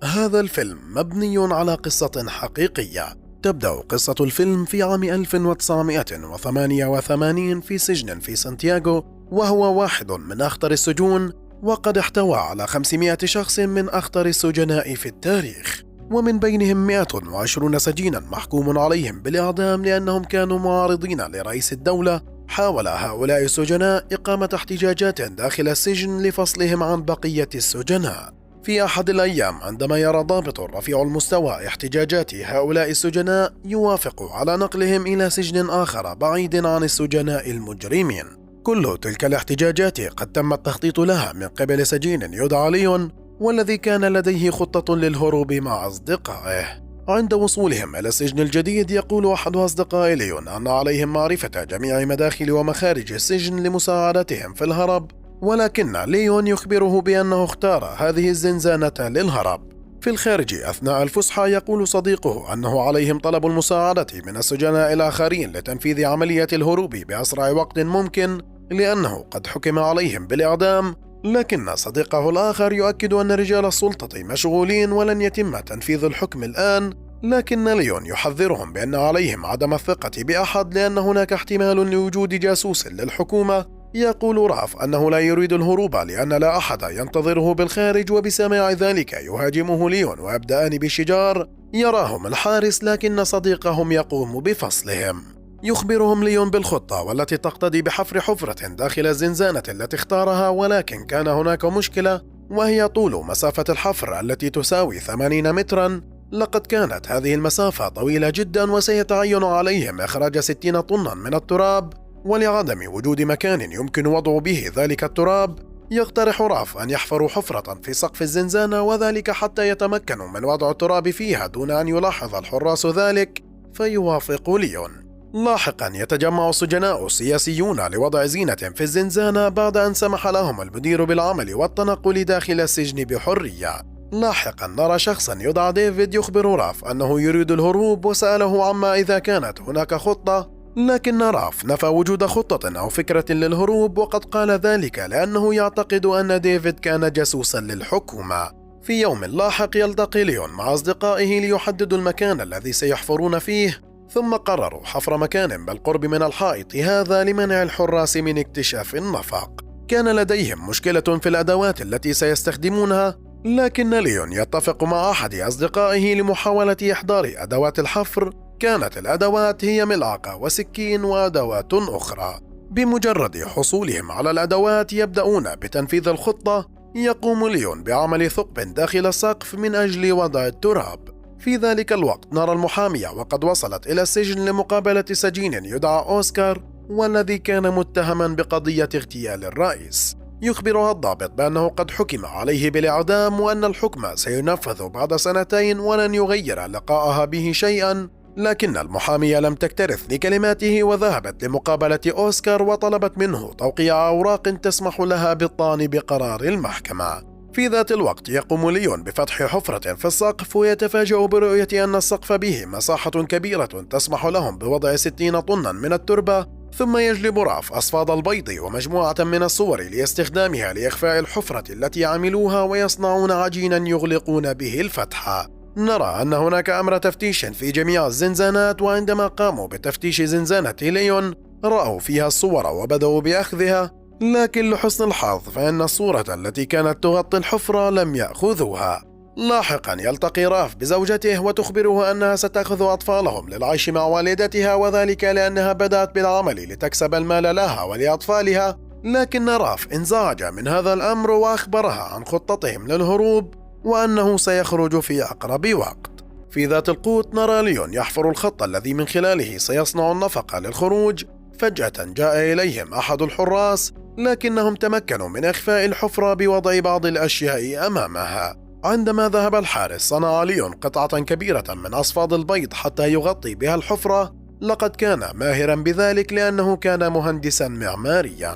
هذا الفيلم مبني على قصة حقيقية. تبدأ قصة الفيلم في عام 1988 في سجن في سانتياغو، وهو واحد من أخطر السجون، وقد احتوى على 500 شخص من أخطر السجناء في التاريخ، ومن بينهم 120 سجينا محكوم عليهم بالإعدام لأنهم كانوا معارضين لرئيس الدولة. حاول هؤلاء السجناء إقامة احتجاجات داخل السجن لفصلهم عن بقية السجناء. في أحد الأيام، عندما يرى ضابط رفيع المستوى احتجاجات هؤلاء السجناء، يوافق على نقلهم إلى سجن آخر بعيد عن السجناء المجرمين. كل تلك الاحتجاجات قد تم التخطيط لها من قبل سجين يدعى ليون، والذي كان لديه خطة للهروب مع أصدقائه. عند وصولهم إلى السجن الجديد، يقول أحد أصدقاء ليون أن عليهم معرفة جميع مداخل ومخارج السجن لمساعدتهم في الهرب، ولكن ليون يخبره بأنه اختار هذه الزنزانة للهرب. في الخارج أثناء الفسحة، يقول صديقه أنه عليهم طلب المساعدة من السجناء الآخرين لتنفيذ عملية الهروب بأسرع وقت ممكن، لأنه قد حكم عليهم بالإعدام. لكن صديقه الآخر يؤكد أن رجال السلطة مشغولين ولن يتم تنفيذ الحكم الآن، لكن ليون يحذرهم بأن عليهم عدم الثقة بأحد، لأن هناك احتمال لوجود جاسوس للحكومة. يقول راف أنه لا يريد الهروب لأن لا أحد ينتظره بالخارج، وبسماع ذلك يهاجمه ليون ويبدأان بالشجار. يراهم الحارس، لكن صديقهم يقوم بفصلهم. يخبرهم ليون بالخطة، والتي تقتضي بحفر حفرة داخل الزنزانة التي اختارها، ولكن كان هناك مشكلة، وهي طول مسافة الحفر التي تساوي 80 مترا. لقد كانت هذه المسافة طويلة جدا، وسيتعين عليهم إخراج 60 طنا من التراب، ولعدم وجود مكان يمكن وضع به ذلك التراب، يقترح راف أن يحفروا حفرة في سقف الزنزانة، وذلك حتى يتمكنوا من وضع التراب فيها دون أن يلاحظ الحراس ذلك، فيوافق ليون. لاحقا يتجمع السجناء السياسيون لوضع زينة في الزنزانة بعد أن سمح لهم المدير بالعمل والتنقل داخل السجن بحرية. لاحقا نرى شخصا يدعى ديفيد يخبر راف أنه يريد الهروب، وسأله عما إذا كانت هناك خطة، لكن راف نفى وجود خطة أو فكرة للهروب، وقد قال ذلك لأنه يعتقد أن ديفيد كان جاسوسا للحكومة. في يوم لاحق يلتقي ليون مع أصدقائه ليحددوا المكان الذي سيحفرون فيه، ثم قرروا حفر مكان بالقرب من الحائط هذا لمنع الحراس من اكتشاف النفق. كان لديهم مشكلة في الأدوات التي سيستخدمونها، لكن ليون يتفق مع أحد أصدقائه لمحاولة إحضار أدوات الحفر. كانت الأدوات هي ملعقة وسكين وأدوات أخرى. بمجرد حصولهم على الأدوات يبدأون بتنفيذ الخطة. يقوم ليون بعمل ثقب داخل السقف من أجل وضع التراب. في ذلك الوقت نرى المحامية وقد وصلت إلى السجن لمقابلة سجين يدعى أوسكار، والذي كان متهما بقضية اغتيال الرئيس. يخبرها الضابط بأنه قد حكم عليه بالإعدام، وأن الحكم سينفذ بعد 2 ولن يغير لقاءها به شيئا. لكن المحامية لم تكترث لكلماته، وذهبت لمقابلة أوسكار وطلبت منه توقيع أوراق تسمح لها بالطعن بقرار المحكمة. في ذات الوقت يقوم ليون بفتح حفرة في السقف، ويتفاجأ برؤية أن السقف به مساحة كبيرة تسمح لهم بوضع 60 طنا من التربة. ثم يجلب راف أصفاد البيض ومجموعة من الصور لاستخدامها لإخفاء الحفرة التي عملوها، ويصنعون عجينا يغلقون به الفتحة. نرى أن هناك أمر تفتيش في جميع الزنزانات، وعندما قاموا بتفتيش زنزانة ليون رأوا فيها الصور وبدأوا بأخذها، لكن لحسن الحظ فإن الصورة التي كانت تغطي الحفرة لم يأخذوها. لاحقا يلتقي راف بزوجته وتخبره أنها ستأخذ أطفالهم للعيش مع والدتها، وذلك لأنها بدأت بالعمل لتكسب المال لها ولأطفالها. لكن راف انزعج من هذا الأمر وأخبرها عن خطتهم للهروب، وأنه سيخرج في أقرب وقت. في ذات القوت نرى ليون يحفر الخط الذي من خلاله سيصنع النفق للخروج. فجأة جاء إليهم أحد الحراس، لكنهم تمكنوا من إخفاء الحفرة بوضع بعض الأشياء أمامها. عندما ذهب الحارس صنع ليون قطعة كبيرة من أصفاد البيض حتى يغطي بها الحفرة. لقد كان ماهرا بذلك لأنه كان مهندسا معماريا.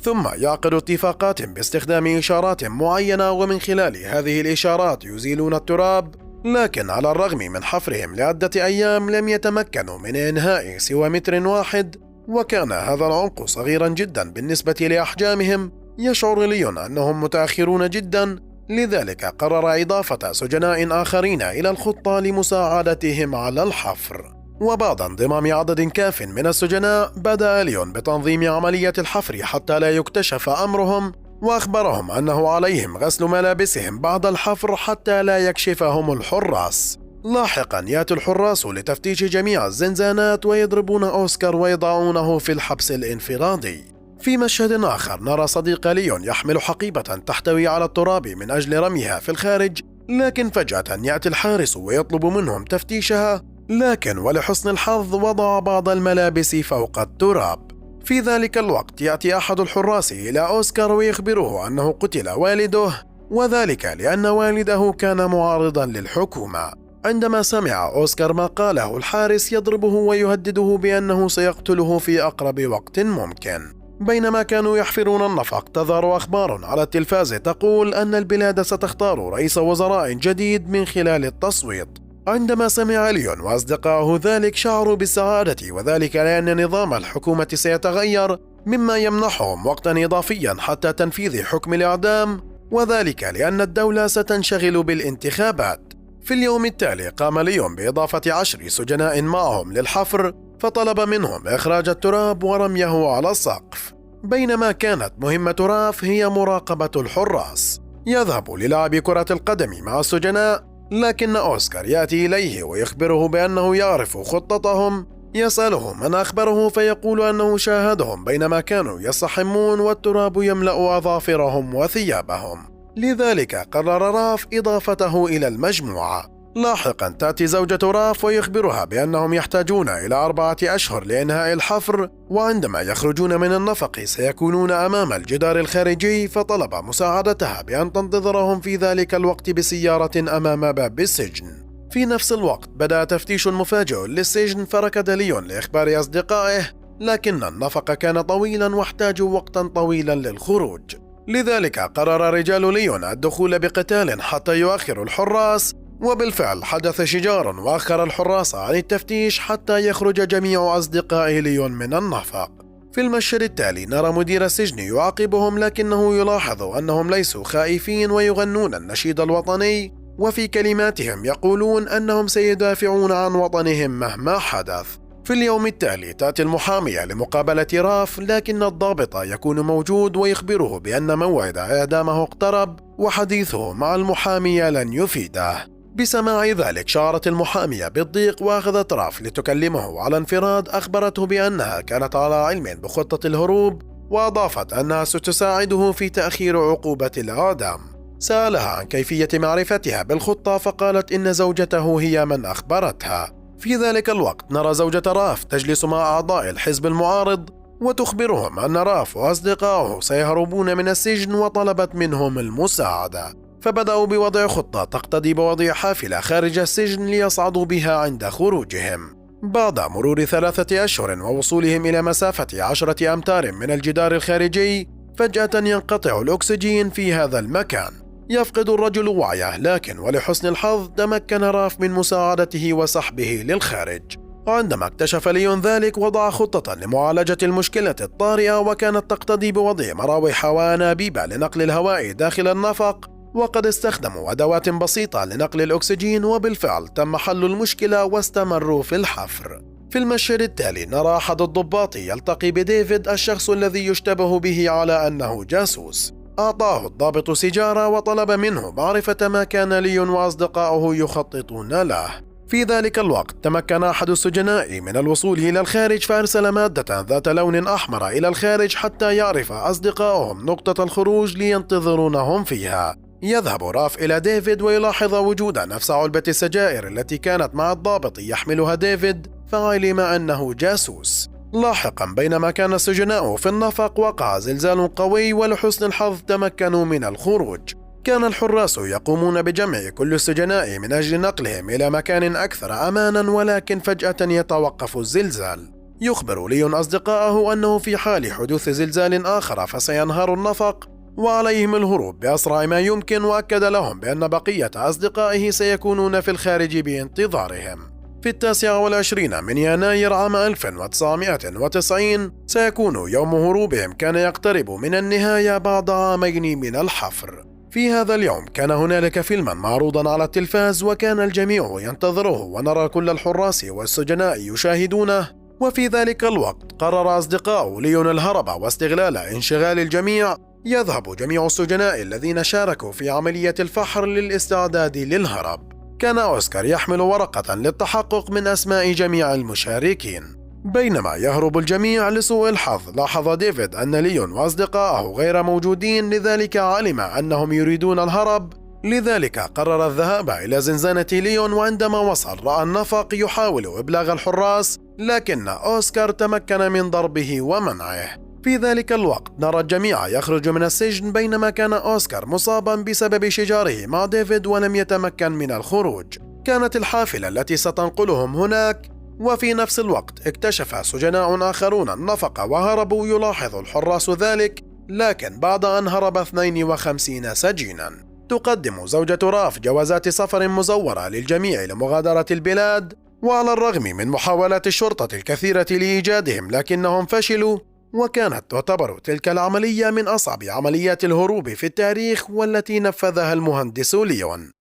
ثم يعقد اتفاقات باستخدام إشارات معينة، ومن خلال هذه الإشارات يزيلون التراب. لكن على الرغم من حفرهم لعدة أيام لم يتمكنوا من إنهاء سوى 1 متر، وكان هذا العمق صغيرا جدا بالنسبة لأحجامهم. يشعر ليون أنهم متأخرون جدا، لذلك قرر إضافة سجناء آخرين إلى الخطة لمساعدتهم على الحفر. وبعد انضمام عدد كاف من السجناء بدأ ليون بتنظيم عملية الحفر حتى لا يكتشف أمرهم، وأخبرهم أنه عليهم غسل ملابسهم بعد الحفر حتى لا يكشفهم الحراس. لاحقا يأتي الحراس لتفتيش جميع الزنزانات ويضربون أوسكار ويضعونه في الحبس الانفرادي. في مشهد آخر نرى صديق ليون يحمل حقيبة تحتوي على التراب من أجل رميها في الخارج، لكن فجأة يأتي الحارس ويطلب منهم تفتيشها، لكن ولحسن الحظ وضع بعض الملابس فوق التراب. في ذلك الوقت يأتي أحد الحراس إلى أوسكار ويخبره أنه قتل والده، وذلك لأن والده كان معارضا للحكومة. عندما سمع أوسكار ما قاله الحارس يضربه ويهدده بأنه سيقتله في أقرب وقت ممكن. بينما كانوا يحفرون النفق تظهر أخبار على التلفاز تقول أن البلاد ستختار رئيس وزراء جديد من خلال التصويت. عندما سمع ليون وأصدقائه ذلك شعروا بالسعادة، وذلك لأن نظام الحكومة سيتغير مما يمنحهم وقتا إضافيا حتى تنفيذ حكم الإعدام، وذلك لأن الدولة ستنشغل بالانتخابات. في اليوم التالي قام ليون بإضافة 10 سجناء معهم للحفر، فطلب منهم إخراج التراب ورميه على السقف، بينما كانت مهمة راف هي مراقبة الحراس. يذهب للعب كرة القدم مع السجناء، لكن أوسكار يأتي إليه ويخبره بأنه يعرف خطتهم. يسأله من أخبره فيقول أنه شاهدهم بينما كانوا يصطحمون والتراب يملأ أظافرهم وثيابهم، لذلك قرر راف إضافته إلى المجموعة. لاحقا تأتي زوجة راف ويخبرها بأنهم يحتاجون إلى 4 أشهر لإنهاء الحفر، وعندما يخرجون من النفق سيكونون أمام الجدار الخارجي، فطلب مساعدتها بأن تنتظرهم في ذلك الوقت بسيارة أمام باب السجن. في نفس الوقت بدأ تفتيش مفاجئ للسجن، فركض ليون لإخبار أصدقائه، لكن النفق كان طويلا واحتاجوا وقتا طويلا للخروج، لذلك قرر رجال ليون الدخول بقتال حتى يؤخروا الحراس. وبالفعل حدث شجار وأخر الحراس عن التفتيش حتى يخرج جميع أصدقاء ليون من النفق. في المشهد التالي نرى مدير السجن يعاقبهم، لكنه يلاحظ أنهم ليسوا خائفين ويغنون النشيد الوطني، وفي كلماتهم يقولون أنهم سيدافعون عن وطنهم مهما حدث. في اليوم التالي تأتي المحامية لمقابلة راف، لكن الضابط يكون موجود ويخبره بأن موعد إعدامه اقترب وحديثه مع المحامية لن يفيده. بسماع ذلك شعرت المحامية بالضيق وأخذت راف لتكلمه على انفراد، أخبرته بأنها كانت على علم بخطة الهروب، وأضافت أنها ستساعده في تأخير عقوبة الإعدام. سألها عن كيفية معرفتها بالخطة، فقالت إن زوجته هي من أخبرتها. في ذلك الوقت نرى زوجة راف تجلس مع أعضاء الحزب المعارض وتخبرهم أن راف وأصدقائه سيهربون من السجن، وطلبت منهم المساعدة. فبدأوا بوضع خطة تقتضي بوضع حافلة خارج السجن ليصعدوا بها عند خروجهم. بعد مرور 3 أشهر ووصولهم إلى مسافة 10 أمتار من الجدار الخارجي، فجأة ينقطع الأكسجين في هذا المكان. يفقد الرجل وعيه، لكن ولحسن الحظ تمكن راف من مساعدته وسحبه للخارج. وعندما اكتشف ليون ذلك وضع خطة لمعالجة المشكلة الطارئة، وكانت تقتضي بوضع مراوح وأنابيب لنقل الهواء داخل النفق، وقد استخدموا أدوات بسيطة لنقل الأكسجين، وبالفعل تم حل المشكلة واستمروا في الحفر. في المشهد التالي نرى أحد الضباط يلتقي بديفيد، الشخص الذي يشتبه به على أنه جاسوس. أعطاه الضابط سيجارة وطلب منه معرفة ما كان ليون وأصدقائه يخططون له. في ذلك الوقت تمكن أحد السجناء من الوصول إلى الخارج، فأرسل مادة ذات لون أحمر إلى الخارج حتى يعرف أصدقائهم نقطة الخروج لينتظرونهم فيها. يذهب راف إلى ديفيد ويلاحظ وجود نفس علبة السجائر التي كانت مع الضابط يحملها ديفيد، فعلم أنه جاسوس. لاحقا بينما كان السجناء في النفق وقع زلزال قوي، ولحسن الحظ تمكنوا من الخروج. كان الحراس يقومون بجمع كل السجناء من أجل نقلهم إلى مكان أكثر أمانا، ولكن فجأة يتوقف الزلزال. يخبر ليون أصدقائه أنه في حال حدوث زلزال آخر فسينهار النفق وعليهم الهروب بأسرع ما يمكن، وأكد لهم بأن بقية أصدقائه سيكونون في الخارج بانتظارهم. في 29 من يناير عام 1990 سيكون يوم هروبهم، كان يقترب من النهاية بعد عامين من الحفر. في هذا اليوم كان هنالك فيلما معروضا على التلفاز وكان الجميع ينتظره، ونرى كل الحراس والسجناء يشاهدونه. وفي ذلك الوقت قرر أصدقاء ليون الهرب، واستغلال انشغال الجميع يذهب جميع السجناء الذين شاركوا في عملية الفحر للاستعداد للهرب. كان أوسكار يحمل ورقة للتحقق من أسماء جميع المشاركين. بينما يهرب الجميع، لسوء الحظ لاحظ ديفيد أن ليون وأصدقائه غير موجودين، لذلك علم أنهم يريدون الهرب. لذلك قرر الذهاب إلى زنزانة ليون، وعندما وصل رأى النفق يحاول إبلاغ الحراس، لكن أوسكار تمكن من ضربه ومنعه. في ذلك الوقت نرى الجميع يخرج من السجن، بينما كان أوسكار مصابا بسبب شجاره مع ديفيد ولم يتمكن من الخروج. كانت الحافلة التي ستنقلهم هناك، وفي نفس الوقت اكتشف سجناء آخرون النفق وهربوا. يلاحظ الحراس ذلك، لكن بعد أن هرب 52 سجينا. تقدم زوجة راف جوازات سفر مزورة للجميع لمغادرة البلاد، وعلى الرغم من محاولات الشرطة الكثيرة لإيجادهم لكنهم فشلوا. وكانت تعتبر تلك العملية من أصعب عمليات الهروب في التاريخ، والتي نفذها المهندس ليون.